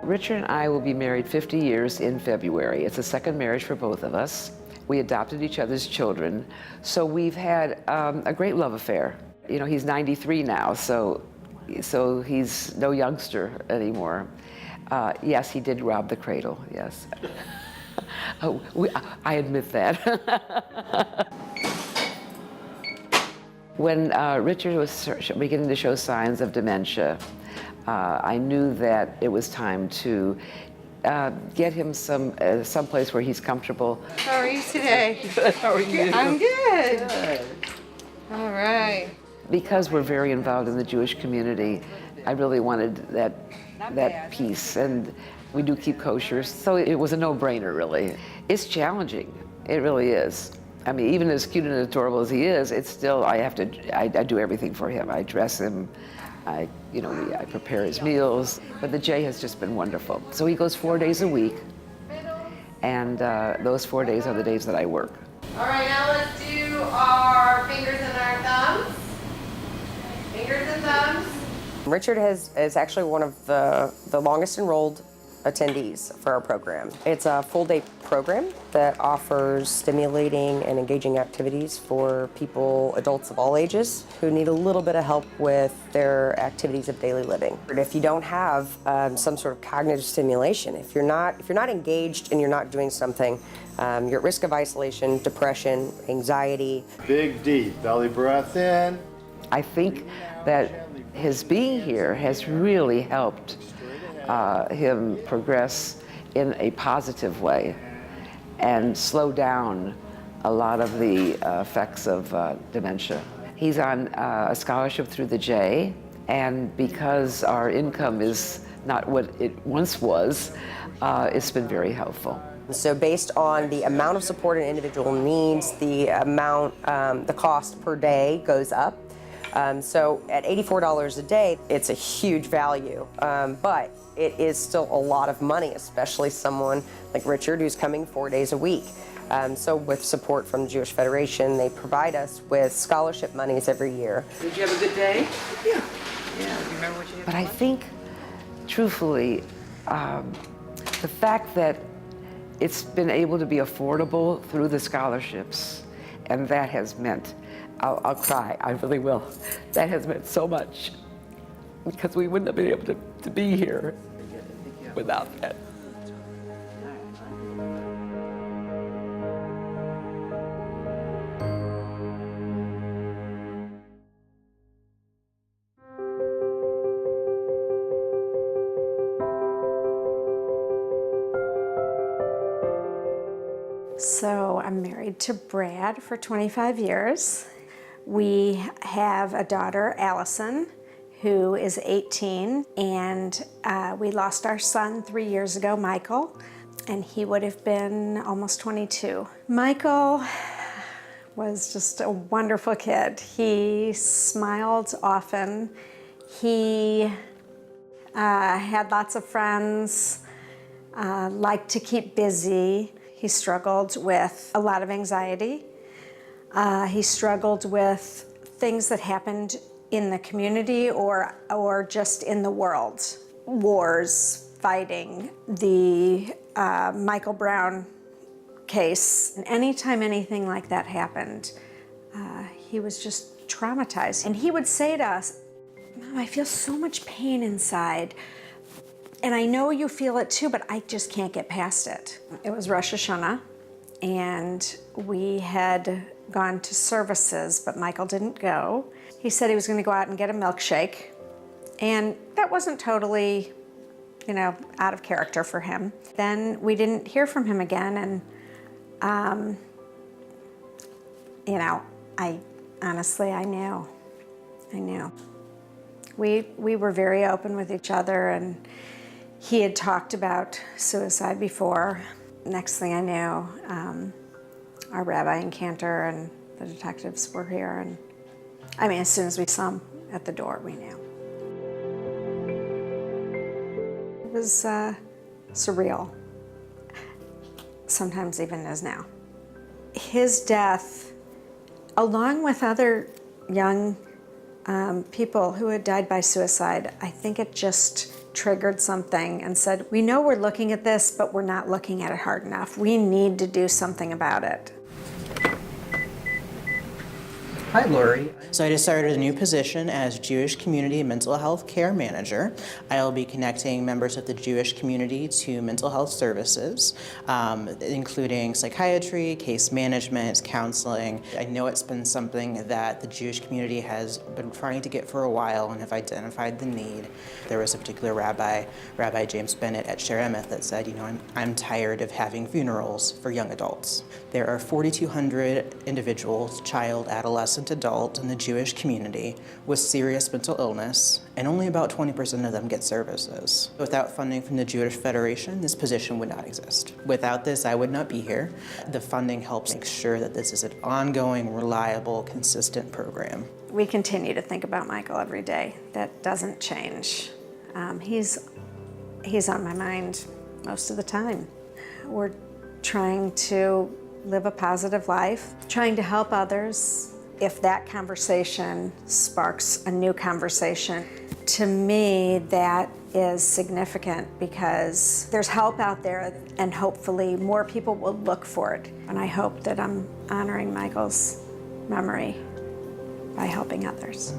Richard and I will be married 50 years in February. It's a second marriage for both of us. We adopted each other's children, so we've had a great love affair. You know, he's 93 now, so he's no youngster anymore. Yes, he did rob the cradle, yes. I admit that. When Richard was beginning to show signs of dementia, I knew that it was time to get him someplace where he's comfortable. How are you today? Good. How are you? I'm good. Good. All right. Because we're very involved in the Jewish community, I really wanted that piece, and we do keep kosher, so it was a no-brainer, really. It's challenging. It really is. I mean, even as cute and adorable as he is, it's still, I do everything for him. I dress him, I prepare his meals, but the J has just been wonderful. So he goes 4 days a week, and those 4 days are the days that I work. All right, now let's do our fingers and our thumbs. Fingers and thumbs. Richard is actually one of the longest enrolled attendees for our program. It's a full-day program that offers stimulating and engaging activities for people, adults of all ages, who need a little bit of help with their activities of daily living. If you don't have some sort of cognitive stimulation, if you're not engaged and you're not doing something, you're at risk of isolation, depression, anxiety. Big deep belly breath in. I think that his being here has really helped him progress in a positive way and slow down a lot of the effects of dementia. He's on a scholarship through the J, and because our income is not what it once was, it's been very helpful. So based on the amount of support an individual needs, the cost per day goes up. So at $84 a day, it's a huge value, but it is still a lot of money, especially someone like Richard who's coming 4 days a week. So with support from the Jewish Federation, they provide us with scholarship monies every year. Did you have a good day? Yeah. Yeah. Do you remember what you had? But I think, truthfully, the fact that it's been able to be affordable through the scholarships, and that has meant, I'll cry, I really will. That has meant so much, because we wouldn't have been able to be here without that. So I'm married to Brad for 25 years. We have a daughter, Allison, who is 18, and we lost our son 3 years ago, Michael, and he would have been almost 22. Michael was just a wonderful kid. He smiled often. He had lots of friends, liked to keep busy. He struggled with a lot of anxiety. He struggled with things that happened in the community or just in the world. Wars, fighting, the Michael Brown case. And anytime anything like that happened, he was just traumatized. And he would say to us, "Mom, I feel so much pain inside. And I know you feel it too, but I just can't get past it." It was Rosh Hashanah, and we had gone to services, but Michael didn't go. He said he was going to go out and get a milkshake, and that wasn't totally, out of character for him. Then we didn't hear from him again, and, I honestly, I knew. We were very open with each other, and he had talked about suicide before. Next thing I knew, our rabbi and cantor and the detectives were here, and as soon as we saw him at the door, we knew. It was surreal, sometimes even as now. His death, along with other young people who had died by suicide, I think it just triggered something and said, we know we're looking at this, but we're not looking at it hard enough. We need to do something about it. Hi, Lori. So I just started a new position as Jewish Community Mental Health Care Manager. I will be connecting members of the Jewish community to mental health services, including psychiatry, case management, counseling. I know it's been something that the Jewish community has been trying to get for a while and have identified the need. There was a particular rabbi, Rabbi James Bennett at Sheremeth, that said, you know, I'm tired of having funerals for young adults. There are 4,200 individuals, child, adolescent, adult in the Jewish community with serious mental illness, and only about 20% of them get services. Without funding from the Jewish Federation, this position would not exist. Without this, I would not be here. The funding helps make sure that this is an ongoing, reliable, consistent program. We continue to think about Michael every day. That doesn't change. He's on my mind most of the time. We're trying to live a positive life, trying to help others. If that conversation sparks a new conversation, to me that is significant because there's help out there and hopefully more people will look for it. And I hope that I'm honoring Michael's memory by helping others.